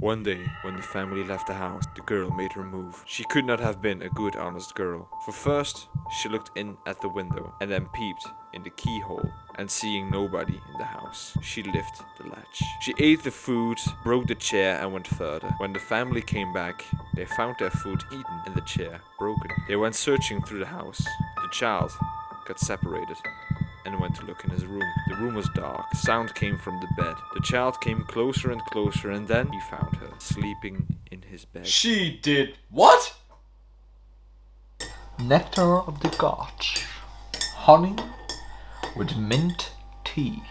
One day, when the family left the house, the girl made her move. She could not have been a good, honest girl. For first, she looked in at the window and then peeped in the keyhole, and seeing nobody in the house, she lifted the latch. She ate the food, broke the chair, and went further. When the family came back, they found their food eaten and the chair broken. They went searching through the house. The child got separated and went to look in his room. The room was dark. Sound came from the bed. The child came closer and closer, and then he found her sleeping in his bed. She did what? Nectar of the gods. Honey with mint tea.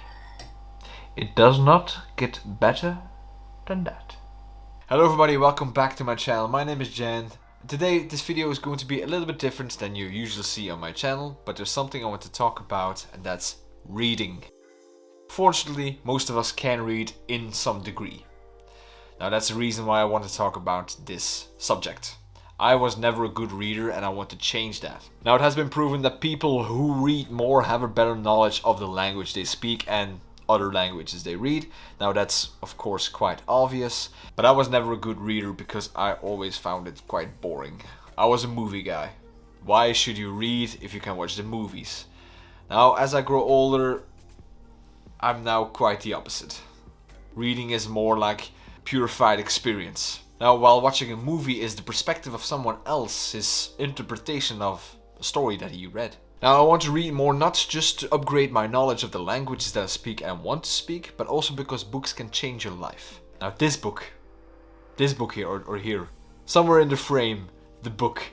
It does not get better than that. Hello everybody, welcome back to my channel. My name is Jan. Today this video is going to be a little bit different than you usually see on my channel, but there's something I want to talk about, and that's reading. Fortunately, most of us can read in some degree. Now that's the reason why I want to talk about this subject. I was never a good reader and I want to change that. Now it has been proven that people who read more have a better knowledge of the language they speak and other languages they read. Now that's of course quite obvious, but I was never a good reader because I always found it quite boring. I was a movie guy. Why should you read if you can watch the movies? Now as I grow older, I'm now quite the opposite. Reading is more like purified experience. Now while watching a movie is the perspective of someone else's interpretation of a story that he read. Now I want to read more, not just to upgrade my knowledge of the languages that I speak and want to speak, but also because books can change your life. Now this book here, or here, somewhere in the frame, the book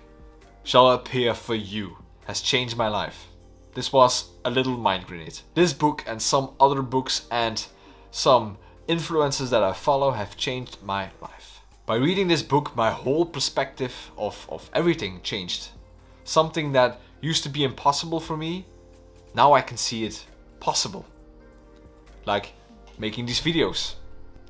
shall appear for you, has changed my life. This was a little mind grenade. This book and some other books and some influences that I follow have changed my life. By reading this book, my whole perspective of everything changed. Something that used to be impossible for me, now I can see it possible. Like making these videos.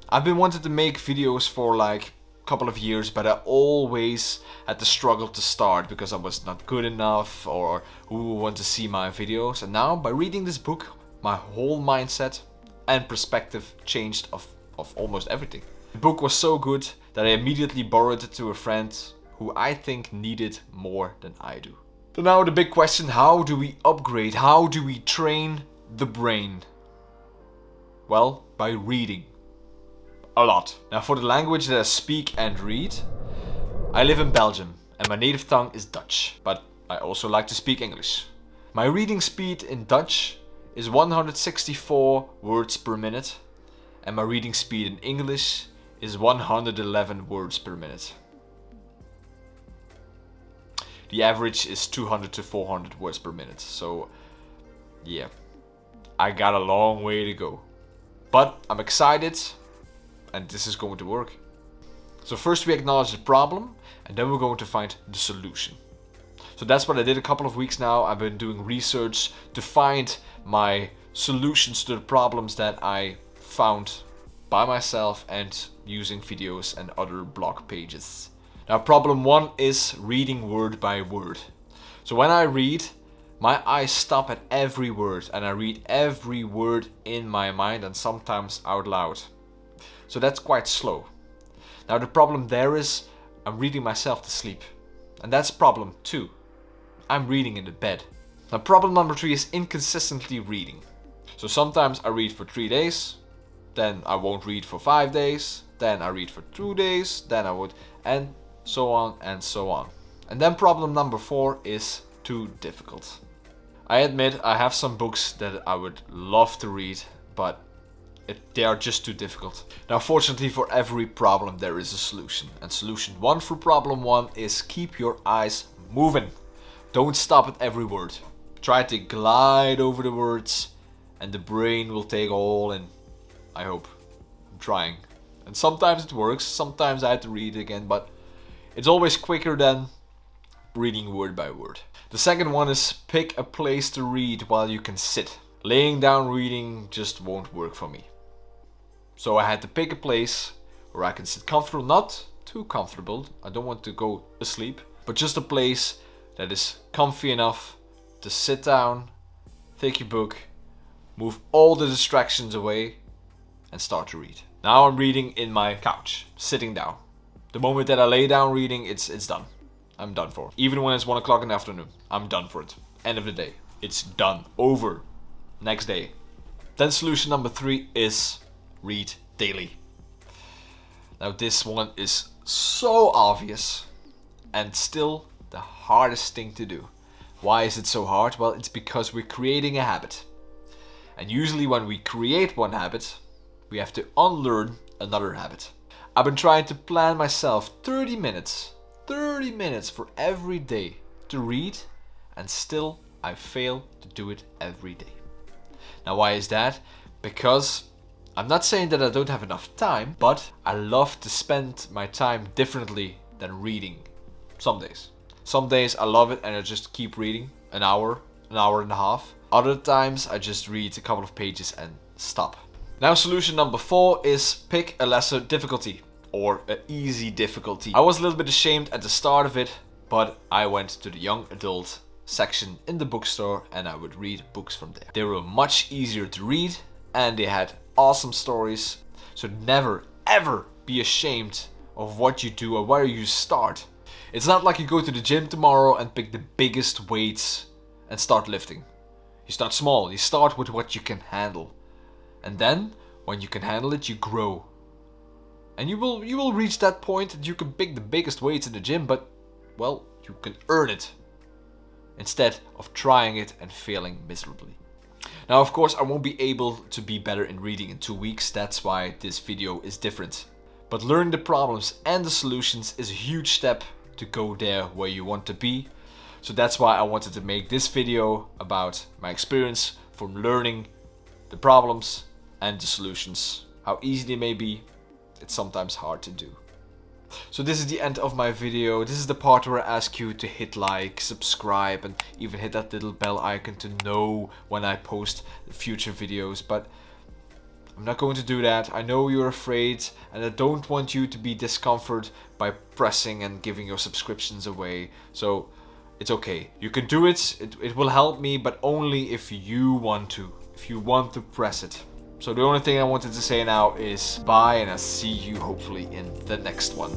I've been wanting to make videos for like a couple of years, but I always had to struggle to start because I was not good enough or who would want to see my videos. And now by reading this book, my whole mindset and perspective changed of almost everything. The book was so good that I immediately borrowed it to a friend who I think needed more than I do. So now the big question, how do we upgrade? How do we train the brain? Well, by reading. A lot. Now for the language that I speak and read, I live in Belgium and my native tongue is Dutch, but I also like to speak English. My reading speed in Dutch is 164 words per minute, and my reading speed in English is 111 words per minute. The average is 200 to 400 words per minute, so yeah, I got a long way to go. But I'm excited, and this is going to work. So first we acknowledge the problem, and then we're going to find the solution. So that's what I did a couple of weeks now. I've been doing research to find my solutions to the problems that I found by myself and using videos and other blog pages. Now problem one is reading word by word. So when I read, my eyes stop at every word and I read every word in my mind and sometimes out loud. So that's quite slow. Now the problem there is I'm reading myself to sleep. And that's problem two. I'm reading in the bed. Now problem number three is inconsistently reading. So sometimes I read for 3 days, then I won't read for 5 days, then I read for 2 days, then I would, and so on and so on. And then problem number four is too difficult. I admit I have some books that I would love to read, but they are just too difficult. Now fortunately for every problem there is a solution. And solution one for problem one is keep your eyes moving. Don't stop at every word. Try to glide over the words and the brain will take all in. I hope. I'm trying. And sometimes it works, sometimes I have to read it again, but it's always quicker than reading word by word. The second one is pick a place to read while you can sit. Laying down reading just won't work for me. So I had to pick a place where I can sit comfortable, not too comfortable, I don't want to go asleep, but just a place that is comfy enough to sit down, take your book, move all the distractions away and start to read. Now I'm reading in my couch, sitting down. The moment that I lay down reading, it's done. I'm done for. Even when it's 1 o'clock in the afternoon, I'm done for it. End of the day. It's done. Over. Next day. Then solution number 3 is read daily. Now this one is so obvious and still the hardest thing to do. Why is it so hard? Well, it's because we're creating a habit. And usually when we create one habit, we have to unlearn another habit. I've been trying to plan myself 30 minutes for every day to read, and still I fail to do it every day. Now why is that? Because I'm not saying that I don't have enough time, but I love to spend my time differently than reading some days. Some days I love it and I just keep reading an hour and a half. Other times I just read a couple of pages and stop. Now solution number 4 is pick a lesser difficulty or an easy difficulty. I was a little bit ashamed at the start of it, but I went to the young adult section in the bookstore and I would read books from there. They were much easier to read and they had awesome stories. So never ever be ashamed of what you do or where you start. It's not like you go to the gym tomorrow and pick the biggest weights and start lifting. You start small, you start with what you can handle. And then, when you can handle it, you grow. And you will reach that point that you can pick the biggest weights in the gym, but, well, you can earn it. Instead of trying it and failing miserably. Now, of course, I won't be able to be better in reading in 2 weeks. That's why this video is different. But learning the problems and the solutions is a huge step to go there where you want to be. So that's why I wanted to make this video about my experience from learning the problems and the solutions. How easy they may be, it's sometimes hard to do. So this is the end of my video. This is the part where I ask you to hit like, subscribe, and even hit that little bell icon to know when I post future videos. But I'm not going to do that. I know you're afraid and I don't want you to be discomforted by pressing and giving your subscriptions away. So it's okay. You can do it. It will help me, but only if you want to. If you want to press it. So the only thing I wanted to say now is bye, and I'll see you hopefully in the next one.